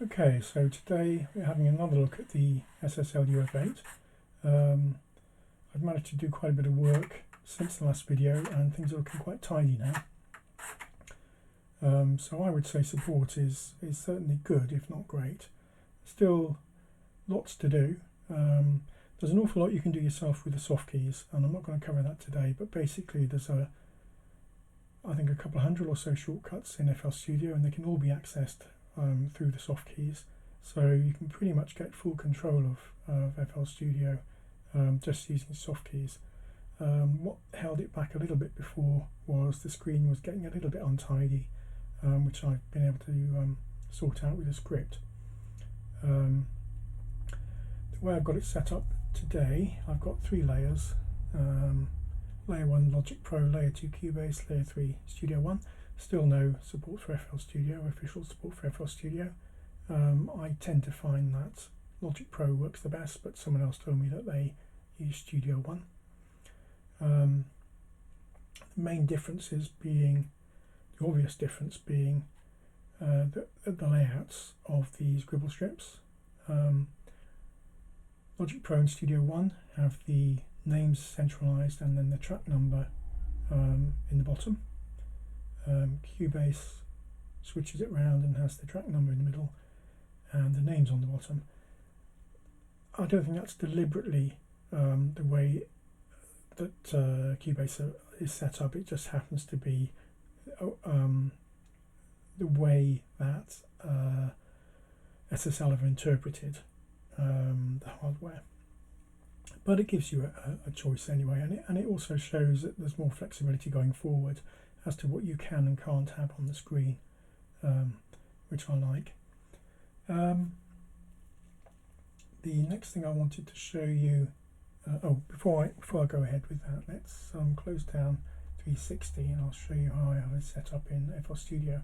Okay, so today we're having another look at the SSL UF8. I've managed to do quite a bit of work since the last video and things are looking quite tidy now. So I would say support is certainly good, if not great. Still lots to do. There's an awful lot you can do yourself with the soft keys, and I'm not going to cover that today, but basically there's I think a couple of hundred or so shortcuts in FL Studio, and they can all be accessed through the soft keys, so you can pretty much get full control of FL Studio just using soft keys. What held it back a little bit before was the screen was getting a little bit untidy, which I've been able to sort out with a script. The way I've got it set up today, I've got three layers. Layer 1 Logic Pro, Layer 2 Cubase, Layer 3 Studio One. Still no support for FL Studio, official support for FL Studio. I tend to find that Logic Pro works the best, but someone else told me that they use Studio One. The main differences being, the obvious difference being the layouts of these gribble strips. Logic Pro and Studio One have the names centralized and then the track number in the bottom. Cubase switches it round and has the track number in the middle and the names on the bottom. I don't think that's deliberately the way that Cubase is set up. It just happens to be the way that SSL have interpreted the hardware. But it gives you a choice anyway, and it also shows that there's more flexibility going forward as to what you can and can't have on the screen, which I like. The next thing I wanted to show you, before I go ahead with that, let's close down 360 and I'll show you how I have it set up in FL Studio.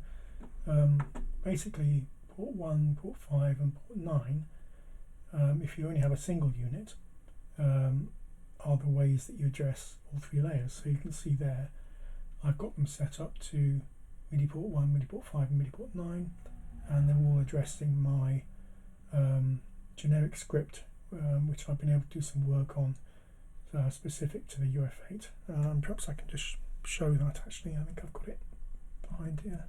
Basically, port 1, port 5 and port 9, if you only have a single unit, are the ways that you address all three layers. So you can see there I've got them set up to MIDI port 1, MIDI port 5 and MIDI port 9, and they're all addressing my generic script, which I've been able to do some work on specific to the UF8. Perhaps I can just show that actually. I think I've got it behind here.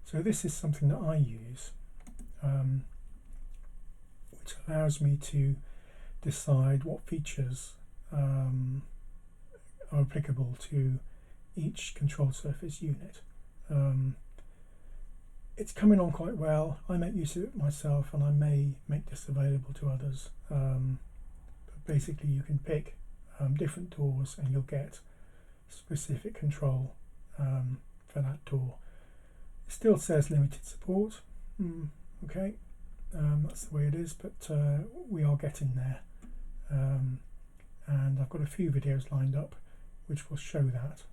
So this is something that I use, which allows me to decide what features are applicable to each control surface unit. It's coming on quite well. I make use of it myself, and I may make this available to others. But basically you can pick different doors and you'll get specific control for that door. It still says limited support. Okay, that's the way it is, but we are getting there. And I've got a few videos lined up which will show that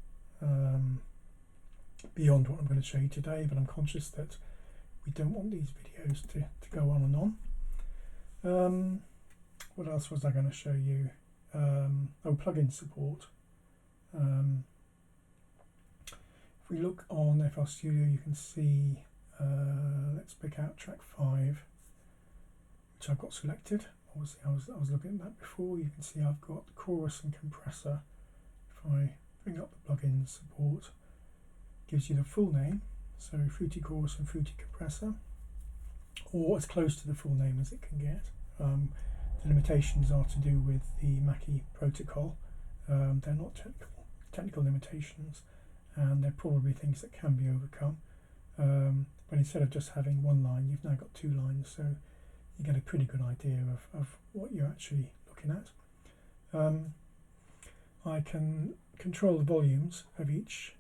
beyond what I'm going to show you today, but I'm conscious that we don't want these videos to go on and on. What else was I going to show you? Plugin support. If we look on FL Studio, you can see, let's pick out track 5, which I've got selected. Obviously I was looking at that before. You can see I've got chorus and compressor. If I bring up the plugin support, it gives you the full name, so Fruity Chorus and Fruity Compressor, or as close to the full name as it can get. The limitations are to do with the Mackie protocol. They're not technical limitations, and they're probably things that can be overcome. But instead of just having one line, you've now got two lines, so you get a pretty good idea of what you're actually looking at. I can control the volumes of each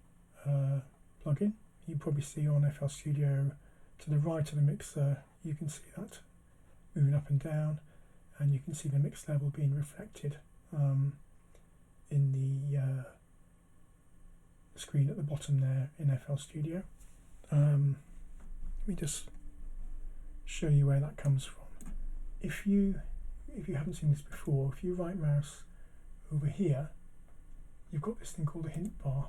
plugin. You probably see on FL Studio to the right of the mixer, you can see that moving up and down, and you can see the mix level being reflected in the screen at the bottom there in FL Studio. Let me just show you where that comes from. If you haven't seen this before, if you right mouse over here, you've got this thing called a hint bar,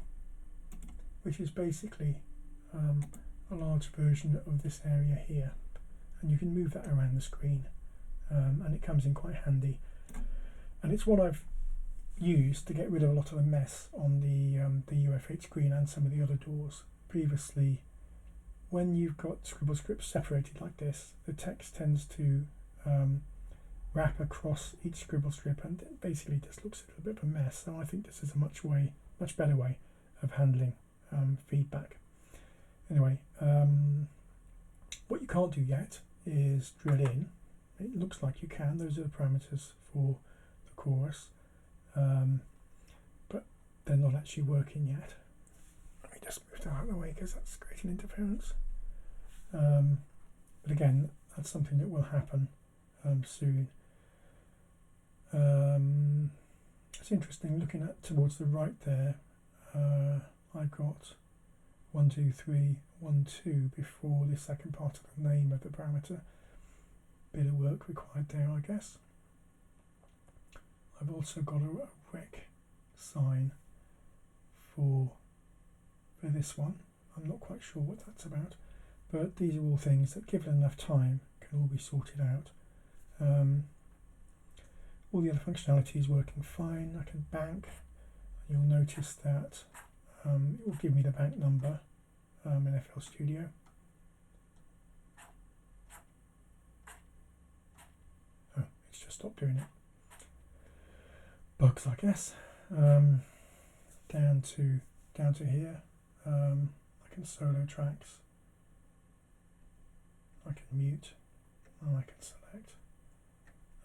which is basically a large version of this area here, and you can move that around the screen, and it comes in quite handy. And it's what I've used to get rid of a lot of the mess on the UF8 screen and some of the other doors. Previously, when you've got scribble scripts separated like this, the text tends to wrap across each scribble strip, and it basically just looks a little bit of a mess. So I think this is a much better way of handling feedback. Anyway, what you can't do yet is drill in. It looks like you can. Those are the parameters for the chorus, but they're not actually working yet. Let me just move that out of the way because that's creating interference. But again, that's something that will happen soon. It's interesting looking at towards the right there. I've got 1, 2, 3, 1, 2 before the second part of the name of the parameter. Bit of work required there, I guess. I've also got a rec sign for this one. I'm not quite sure what that's about, but these are all things that, given enough time, can all be sorted out. All the other functionality is working fine. I can bank. You'll notice that it will give me the bank number in FL Studio. Oh, it's just stopped doing it. Bugs, I guess. Down to here. I can solo tracks. I can mute, and I can select,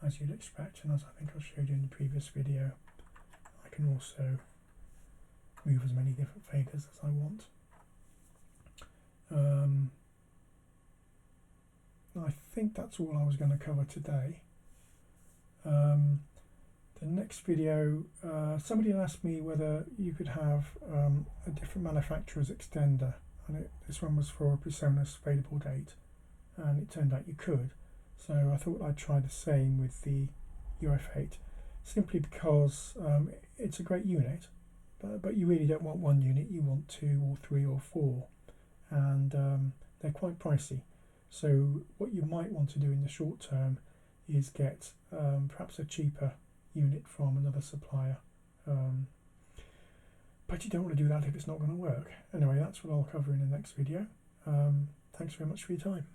as you'd expect, and as I think I showed you in the previous video. I can also move as many different faders as I want. I think that's all I was going to cover today. The next video, somebody asked me whether you could have a different manufacturer's extender, and this one was for a PreSonus Fadeable 8, and it turned out you could. So I thought I'd try the same with the UF8, simply because it's a great unit, but you really don't want one unit, you want 2 or 3 or 4, and they're quite pricey. So what you might want to do in the short term is get perhaps a cheaper unit from another supplier, but you don't want to do that if it's not going to work. Anyway, that's what I'll cover in the next video. Thanks very much for your time.